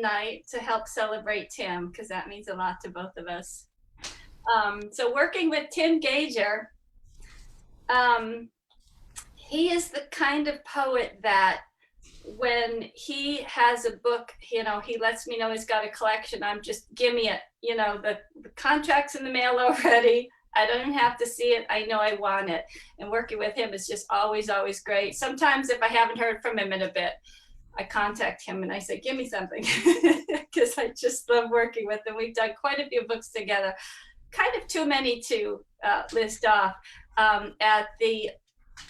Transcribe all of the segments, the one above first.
night to help celebrate Tim because that means a lot to both of us. So working with Tim Gager, um, he is the kind of poet that when he has a book, he lets me know he's got a collection. I'm just, give me it. The contract's in the mail already. I don't have to see it. I know I want it. And working with him is just always, always great. Sometimes if I haven't heard from him in a bit, I contact him and I say, give me something, because I just love working with him. We've done quite a few books together, kind of too many to list off. At the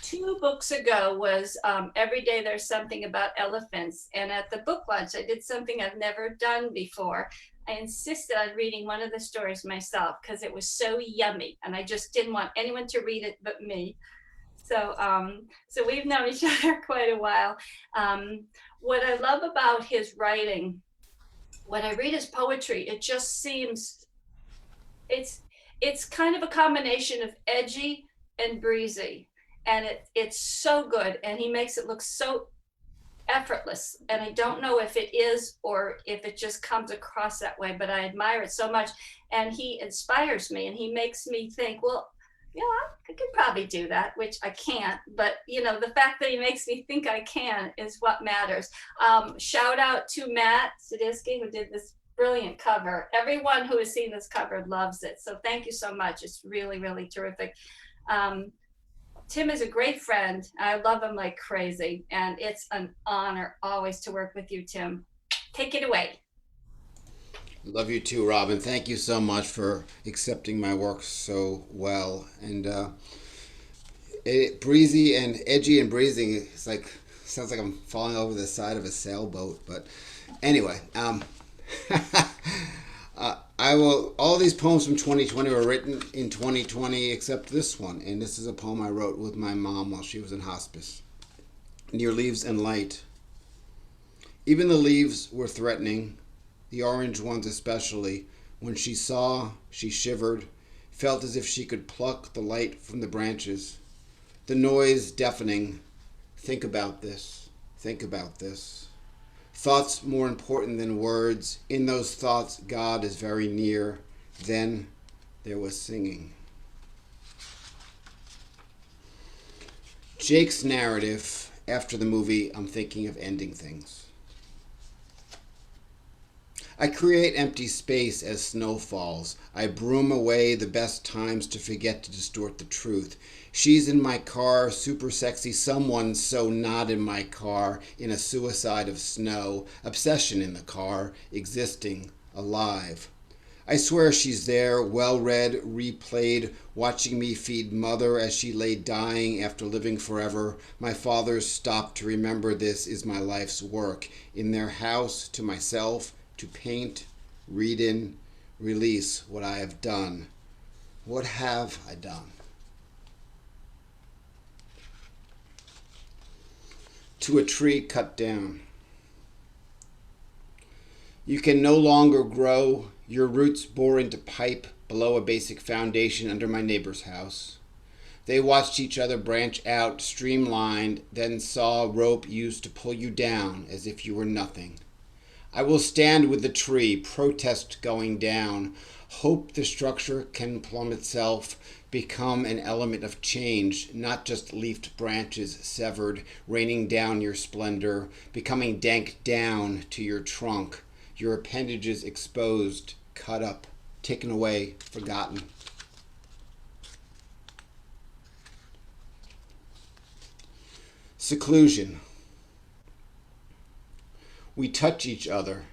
2 books ago was Every Day There's Something About Elephants. And at the book launch, I did something I've never done before. I insisted on reading one of the stories myself because it was so yummy. And I just didn't want anyone to read it but me. So we've known each other quite a while. What I love about his writing, when I read his poetry, it just seems it's it's kind of a combination of edgy and breezy, and it's so good, and he makes it look so effortless. And I don't know if it is or if it just comes across that way, but I admire it so much. And he inspires me, and he makes me think, well, I could probably do that, which I can't. But the fact that he makes me think I can is what matters. Shout out to Matt Sadisky, who did this brilliant cover. Everyone who has seen this cover loves it. So thank you so much. It's really, really terrific. Um, Tim is a great friend. I love him like crazy. And it's an honor always to work with you, Tim. Take it away. Love you too, Robin. Thank you so much for accepting my work so well. And breezy and edgy and breezy. It's like sounds like I'm falling over the side of a sailboat. But anyway, I will. All these poems from 2020 were written in 2020, except this one. And this is a poem I wrote with my mom while she was in hospice. Near leaves and light. Even the leaves were threatening, the orange ones especially. When she saw, she shivered, felt as if she could pluck the light from the branches. The noise deafening. Think about this. Think about this. Thoughts more important than words. In those thoughts, God is very near. Then there was singing. Jake's narrative. After the movie, I'm thinking of ending things. I create empty space as snow falls. I broom away the best times to forget to distort the truth. She's in my car, super sexy, someone so not in my car, in a suicide of snow, obsession in the car, existing, alive. I swear she's there, well read, replayed, watching me feed mother as she lay dying after living forever. My father's stopped to remember this is my life's work. In their house, to myself, to paint, read in, release what I have done. What have I done? To a tree cut down. You can no longer grow. Your roots bore into pipe below a basic foundation under my neighbor's house. They watched each other branch out, streamlined, then saw rope used to pull you down as if you were nothing. I will stand with the tree, protest going down, hope the structure can plumb itself, become an element of change, not just leafed branches severed, raining down your splendor, becoming dank down to your trunk, your appendages exposed, cut up, taken away, forgotten. Seclusion. We touch each other.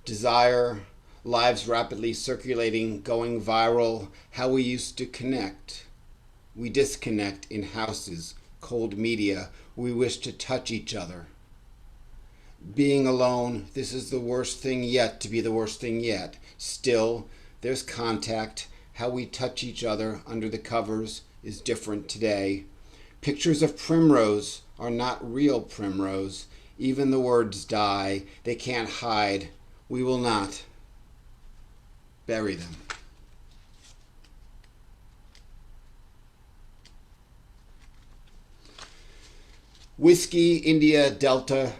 Desire, lives rapidly circulating, going viral, how we used to connect. We disconnect in houses, cold media. We wish to touch each other. Being alone, this is the worst thing yet to be the worst thing yet. Still, there's contact. How we touch each other under the covers is different today. Pictures of primrose are not real primrose. Even the words die. They can't hide. We will not bury them. Whiskey, India, Delta,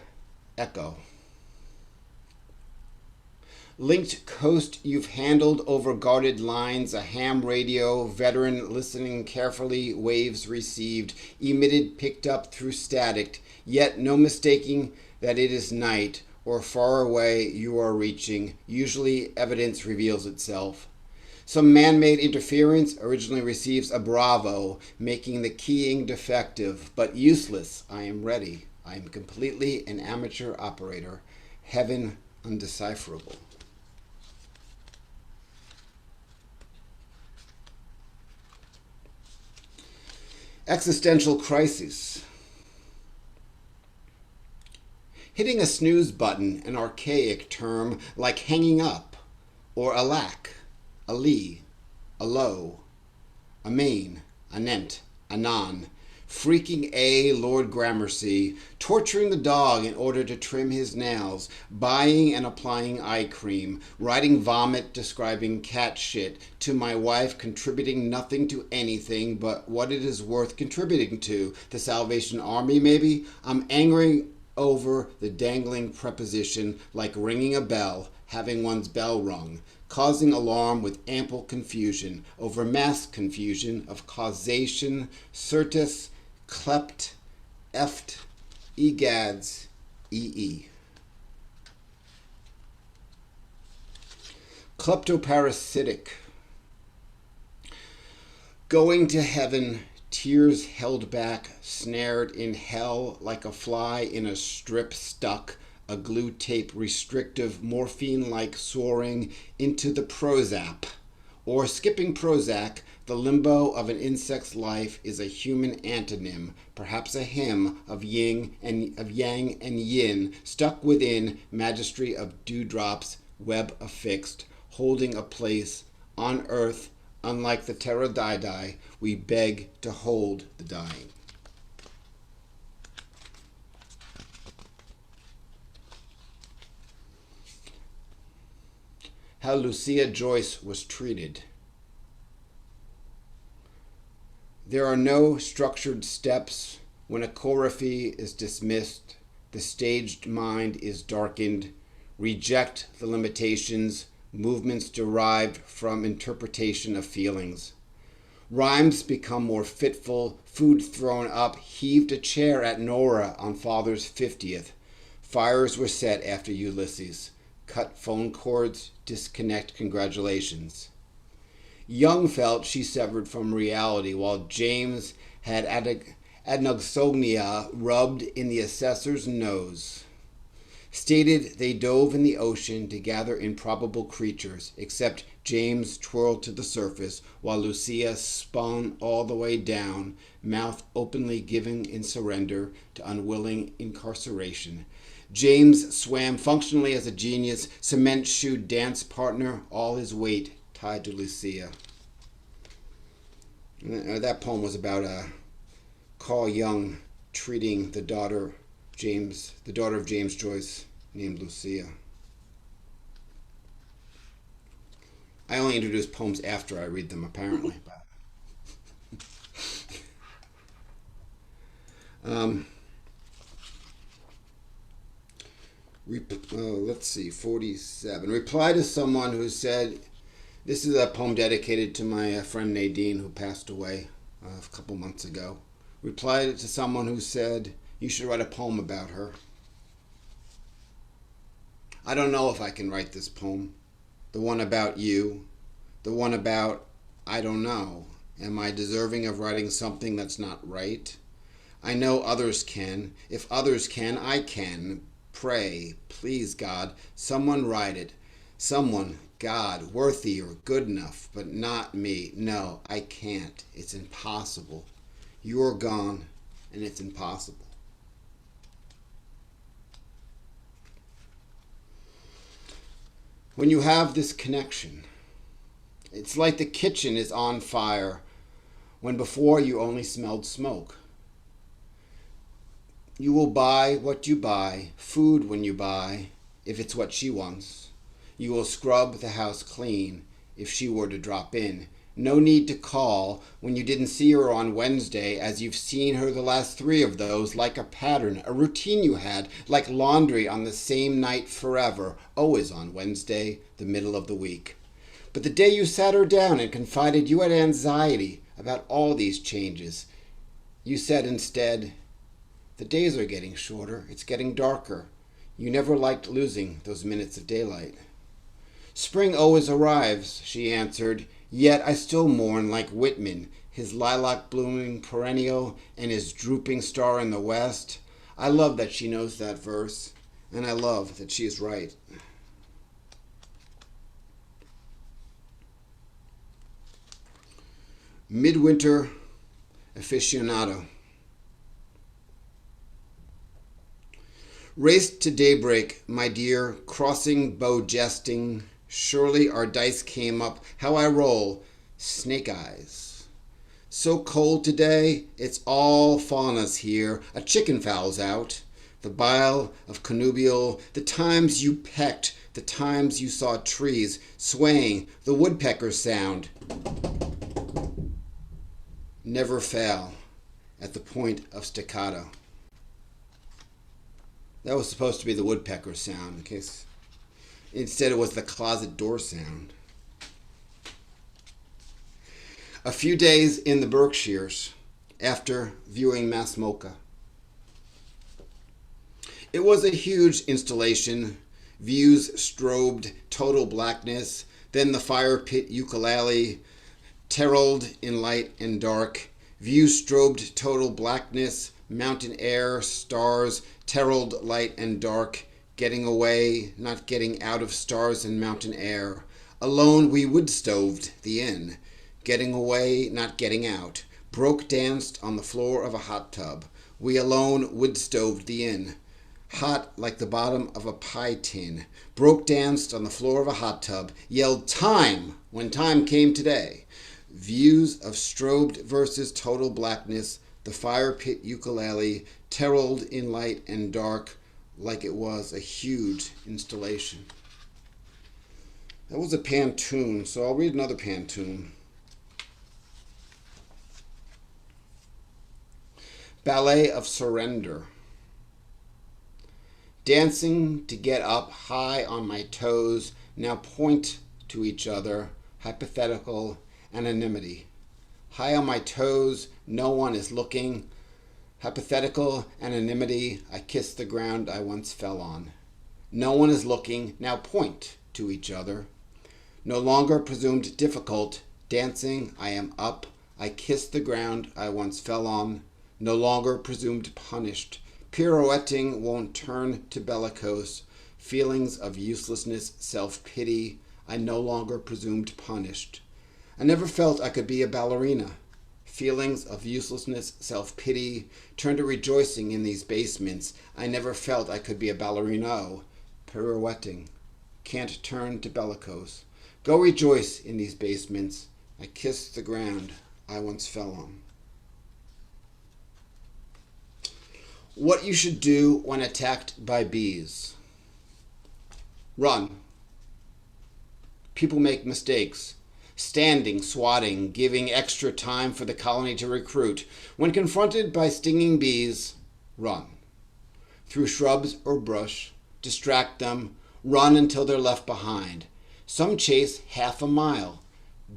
Echo. Linked coast you've handled over guarded lines, a ham radio, veteran listening carefully, waves received, emitted, picked up through static, yet no mistaking that it is night or far away you are reaching. Usually evidence reveals itself. Some man-made interference originally receives a bravo, making the keying defective, but useless. I am ready. I am completely an amateur operator. Heaven undecipherable. Existential crisis. Hitting a snooze button, an archaic term like hanging up, or alack, a lee, a low, a main, anent, anon, freaking a Lord Gramercy, torturing the dog in order to trim his nails, buying and applying eye cream, writing vomit describing cat shit, to my wife contributing nothing to anything but what it is worth contributing to, the Salvation Army maybe. I'm angry over the dangling preposition like ringing a bell, having one's bell rung, causing alarm with ample confusion over mass confusion of causation, certus, clept, eft, egads, ee. Kleptoparasitic. Going to heaven, tears held back, snared in hell like a fly in a strip stuck, a glue tape restrictive, morphine-like soaring into the Prozac. Or skipping Prozac, the limbo of an insect's life is a human antonym, perhaps a hymn of yang and yin, stuck within magistry of dewdrops, web affixed, holding a place on earth. Unlike the pterodactyl, we beg to hold the dying. How Lucia Joyce was treated. There are no structured steps. When a choreography is dismissed, the staged mind is darkened. Reject the limitations, movements derived from interpretation of feelings. Rhymes become more fitful, food thrown up, heaved a chair at Nora on father's 50th. Fires were set after Ulysses. Cut phone cords, disconnect congratulations. Young felt she severed from reality, while James had anosognia rubbed in the assessor's nose. Stated they dove in the ocean to gather improbable creatures, except James twirled to the surface, while Lucia spun all the way down, mouth openly giving in surrender to unwilling incarceration. James swam functionally as a genius, cement-shoed dance partner, all his weight tied to Lucia. That poem was about Carl Jung treating the daughter of James Joyce, named Lucia. I only introduce poems after I read them, apparently. Let's see, 47. Reply to someone who said, this is a poem dedicated to my friend Nadine, who passed away a couple months ago. Reply to someone who said, you should write a poem about her. I don't know if I can write this poem. The one about you. The one about, I don't know. Am I deserving of writing something that's not right? I know others can. If others can, I can. Pray, please, God, someone write it. Someone, God, worthy or good enough, but not me. No, I can't. It's impossible. You're gone, and it's impossible. When you have this connection, it's like the kitchen is on fire when before you only smelled smoke. You will buy what you buy, food when you buy, if it's what she wants. You will scrub the house clean if she were to drop in. No need to call when you didn't see her on Wednesday, as you've seen her the last three of those, like a pattern, a routine you had, like laundry on the same night forever, always on Wednesday, the middle of the week. But the day you sat her down and confided you had anxiety about all these changes, you said instead, "The days are getting shorter, it's getting darker. You never liked losing those minutes of daylight." "Spring always arrives," she answered, "yet I still mourn like Whitman, his lilac blooming perennial and his drooping star in the west." I love that she knows that verse, and I love that she is right. Midwinter aficionado. Raced to daybreak, my dear, crossing bow jesting. Surely our dice came up. How I roll, snake eyes. So cold today, it's all faunas here. A chicken fowl's out. The bile of connubial, the times you pecked, the times you saw trees swaying, the woodpecker's sound. Never fail at the point of staccato. That was supposed to be the woodpecker sound, in case instead it was the closet door sound. A few days in the Berkshires after viewing Masmoka. It was a huge installation. Views strobed total blackness, then the fire pit ukulele, terrelled in light and dark. Views strobed total blackness, mountain air, stars, terrelled light and dark. Getting away, not getting out of stars and mountain air. Alone we wood-stoved the inn. Getting away, not getting out. Broke danced on the floor of a hot tub. We alone wood-stoved the inn. Hot like the bottom of a pie tin. Broke danced on the floor of a hot tub. Yelled time when time came today. Views of strobed versus total blackness. The fire pit ukulele, terrelled in light and dark, like it was a huge installation. That was a pantoon, so I'll read another pantoon. Ballet of Surrender. Dancing to get up high on my toes, now point to each other, hypothetical anonymity. High on my toes, no one is looking. Hypothetical anonymity, I kiss the ground I once fell on. No one is looking, now point to each other. No longer presumed difficult, dancing, I am up. I kiss the ground I once fell on. No longer presumed punished. Pirouetting won't turn to bellicose. Feelings of uselessness, self-pity, I no longer presumed punished. I never felt I could be a ballerina. Feelings of uselessness, self-pity, turn to rejoicing in these basements. I never felt I could be a ballerino. Pirouetting, can't turn to bellicose. Go rejoice in these basements. I kiss the ground I once fell on. What you should do when attacked by bees. Run. People make mistakes. Standing, swatting, giving extra time for the colony to recruit. When confronted by stinging bees, run. Through shrubs or brush, distract them, run until they're left behind. Some chase half a mile.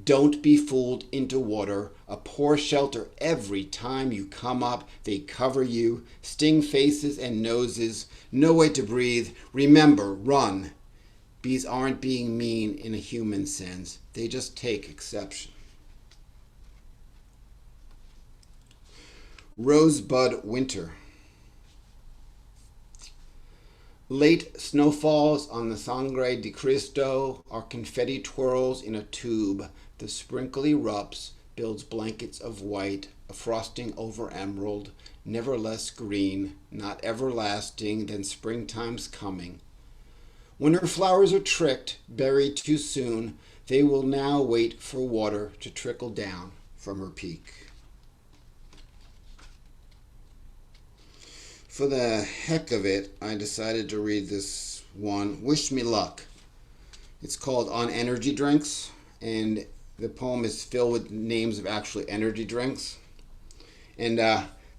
Don't be fooled into water. A poor shelter every time you come up. They cover you, sting faces and noses. No way to breathe. Remember, run. Bees aren't being mean in a human sense. They just take exception. Rosebud winter. Late snowfalls on the Sangre de Cristo are confetti twirls in a tube. The sprinkly rups builds blankets of white, a frosting over emerald, never less green, not everlasting than springtime's coming. When her flowers are tricked, buried too soon, they will now wait for water to trickle down from her peak. For the heck of it, I decided to read this one, Wish Me Luck. It's called On Energy Drinks, and The poem is filled with names of actually energy drinks. And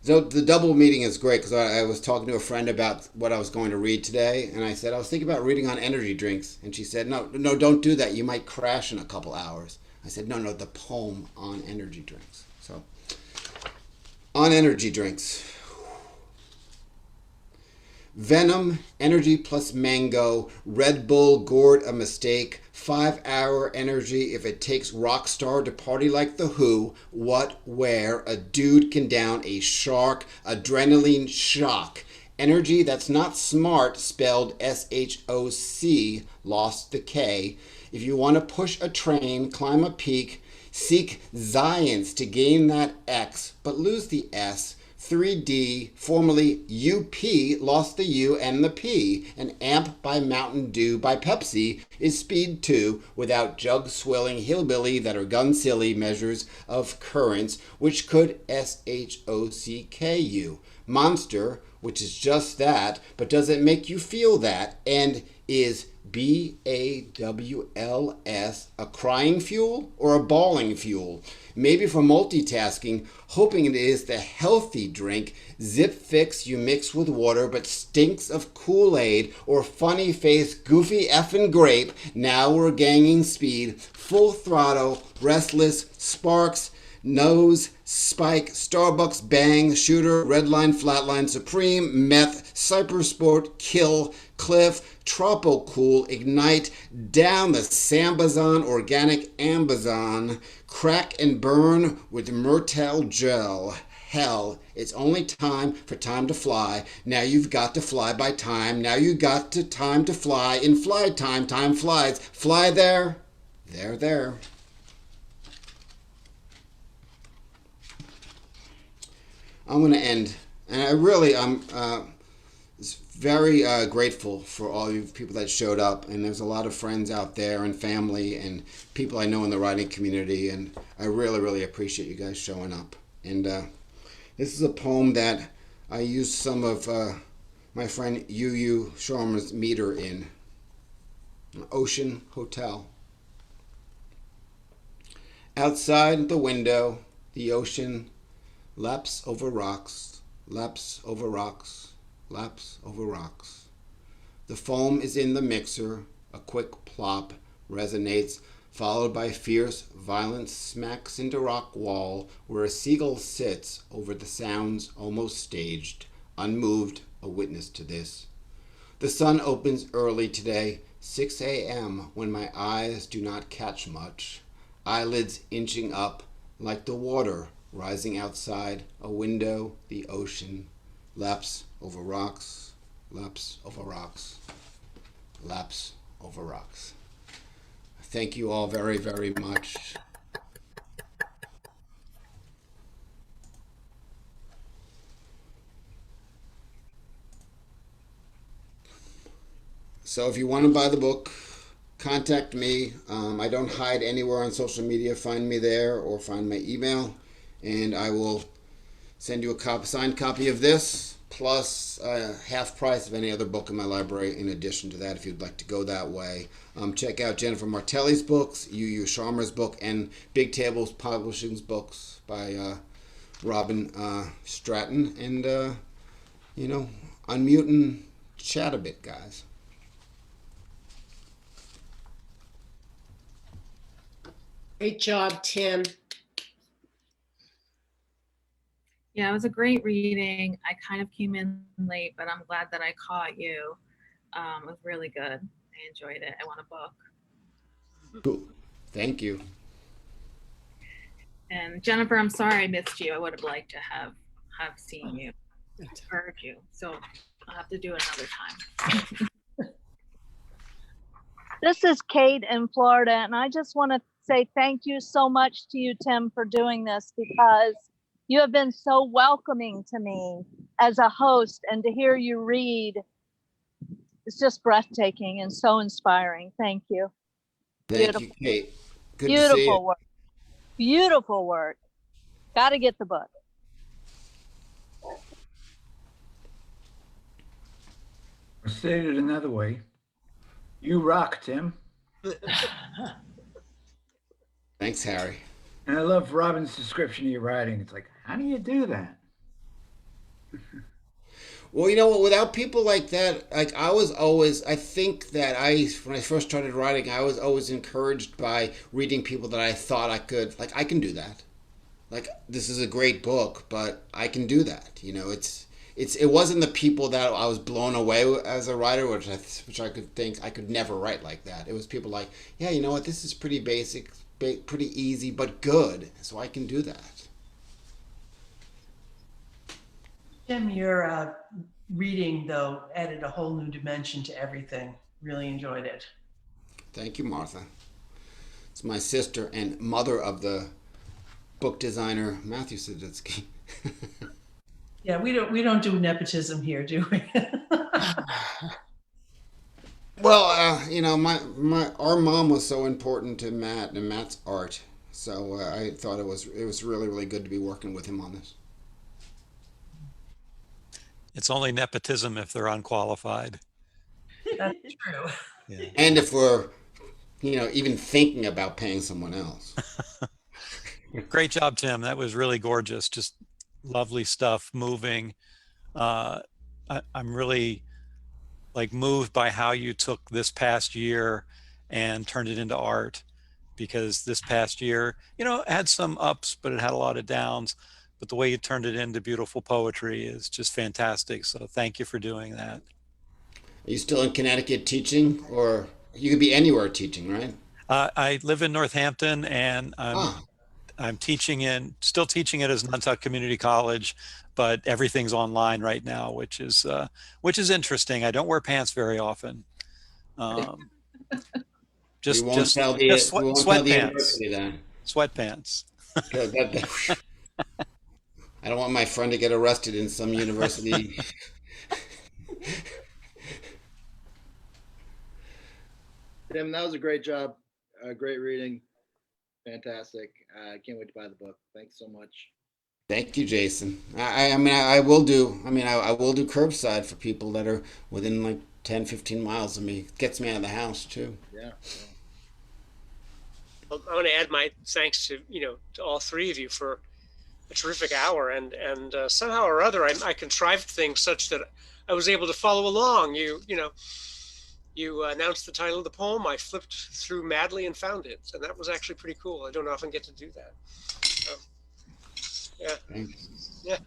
so the double meeting is great because I was talking to a friend about what I was going to read today, and I said I was thinking about reading on energy drinks, and she said, "No, no, don't do that. You might crash in a couple hours." I said, "No, no, the poem on energy drinks." So on energy drinks. Venom, energy plus mango, Red Bull, gourd, a mistake, 5 hour energy if it takes Rockstar to party like the Who, what, where, a dude can down a shark, adrenaline shock. Energy that's not smart, spelled SHOC, lost the K. If you want to push a train, climb a peak, seek science to gain that X, but lose the S. 3D, formerly UP, lost the U and the P. An amp by Mountain Dew by Pepsi is speed 2 without jug swilling hillbilly that are gun silly measures of currents, which could SHOCK. Monster, which is just that, but does it make you feel that? And is BAWLS a crying fuel or a bawling fuel? Maybe for multitasking, hoping it is the healthy drink, Zip Fix you mix with water but stinks of Kool-Aid, or funny face goofy effing grape. Now we're gaining speed, full throttle, restless, sparks, nose, spike, Starbucks, bang, shooter, redline, flatline, supreme, meth, cybersport, kill, cliff, tropo cool, ignite, down the Sambazon, organic Ambazon, crack and burn with Myrtel gel. Hell, it's only time for time to fly. Now you've got to fly by time. Now you got to time to fly. In fly time, time flies. Fly there, there. I'm going to end. And I'm very grateful for all you people that showed up. And there's a lot of friends out there and family and people I know in the writing community. And I really appreciate you guys showing up. And this is a poem that I used some of my friend Yu Sharma's meter in. Ocean Hotel. Outside the window, the ocean laps over rocks, laps over rocks, laps over rocks. The foam is in the mixer, a quick plop resonates, followed by fierce, violent smacks into rock wall, where a seagull sits over the sounds almost staged, unmoved, a witness to this. The sun opens early today, 6 a.m., when my eyes do not catch much, eyelids inching up like the water rising outside a window, the ocean laps over rocks, laps over rocks, laps over rocks. Thank you all very much. So if you want to buy the book, contact me. I don't hide anywhere on social media. Find me there or find my email, and I will send you a signed copy of this, plus half price of any other book in my library in addition to that if you'd like to go that way. Check out Jennifer Martelli's books, Yu Sharma's book, and Big Tables Publishing's books by Robin Stratton. And, unmute and chat a bit, guys. Great job, Tim. Yeah, it was a great reading. I kind of came in late, but I'm glad that I caught you. It was really good. I enjoyed it. I want a book. Cool. Thank you. And Jennifer, I'm sorry I missed you. I would have liked to have seen you, heard you. So I'll have to do it another time. This is Kate in Florida, and I just want to say thank you so much to you, Tim, for doing this, because you have been so welcoming to me as a host, and to hear you read is just breathtaking and so inspiring. Thank you. Thank you, Kate. Good Beautiful to see you. work. Beautiful work. Got to get the book. Or stated another way, you rock, Tim. Thanks, Harry. And I love Robin's description of your writing. It's like, how do you do that? Well, you know what? Without people like that, like I was always, I think that when I first started writing, I was always encouraged by reading people that I thought I could, like, I can do that. Like, this is a great book, but I can do that. You know, it wasn't the people that I was blown away as a writer, which I could think I could never write like that. It was people like, yeah, you know what? This is pretty basic, pretty easy, but good. So I can do that. Tim, your reading, though, added a whole new dimension to everything. Really enjoyed it. Thank you, Martha. It's my sister and mother of the book designer Matthew Saditsky. Yeah, we don't do nepotism here, do we? Well, you know, our mom was so important to Matt and Matt's art, so I thought it was really really good to be working with him on this. It's only nepotism if they're unqualified. That's true. Yeah. And if we're, you know, even thinking about paying someone else. Great job, Tim. That was really gorgeous. Just lovely stuff, moving. I'm really like moved by how you took this past year and turned it into art, because this past year, you know, it had some ups, but it had a lot of downs. But the way you turned it into beautiful poetry is just fantastic. So thank you for doing that. Are you still in Connecticut teaching, or you could be anywhere teaching, right? I live in Northampton, and Ah, I'm still teaching it as Nantucket Community College, but everything's online right now, which is interesting. I don't wear pants very often. we won't tell the Sweatpants. university then. Sweatpants. Good, I don't want my friend to get arrested in some university. Tim, that was a great job. Great reading. Fantastic. I can't wait to buy the book. Thanks so much. Thank you, Jason. I mean, I will do. I mean, I will do curbside for people that are within like 10, 15 miles of me. It gets me out of the house too. Yeah. I want to add my thanks to to all three of you for a terrific hour, and somehow or other I contrived things such that I was able to follow along. You announced the title of the poem. I flipped through madly and found it, and that was actually pretty cool. I don't often get to do that. Yeah. Thanks. Yeah.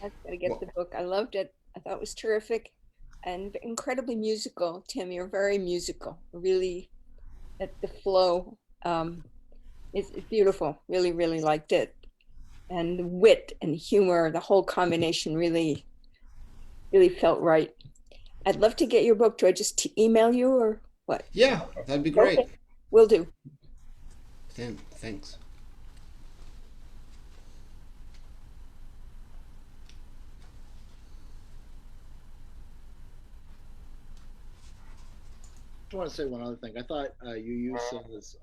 I've got to get the book. I loved it. I thought it was terrific and incredibly musical. Tim, you're very musical. Really, at the flow. It's beautiful. Really, really liked it. And the wit and humor, the whole combination really, really felt right. I'd love to get your book. Do I just email you or what? Yeah, that'd be great. Okay, will do. Thanks. I just want to say one other thing. I thought Yusa's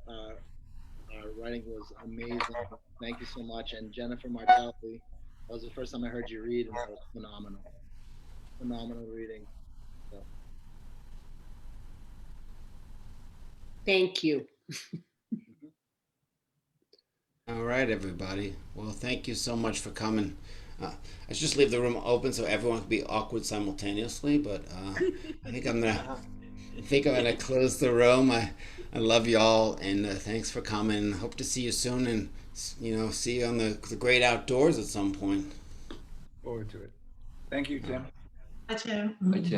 writing was amazing. Thank you so much. And Jennifer Martelli, that was the first time I heard you read, and that was phenomenal. Phenomenal reading. So. Thank you. All right, everybody. Well, thank you so much for coming. I should just leave the room open so everyone can be awkward simultaneously, but I think I'm gonna close the room. I love y'all, and thanks for coming. Hope to see you soon, and see you on the great outdoors at some point. Forward to it. Thank you, Tim. Hi, Tim. Bye, Tim.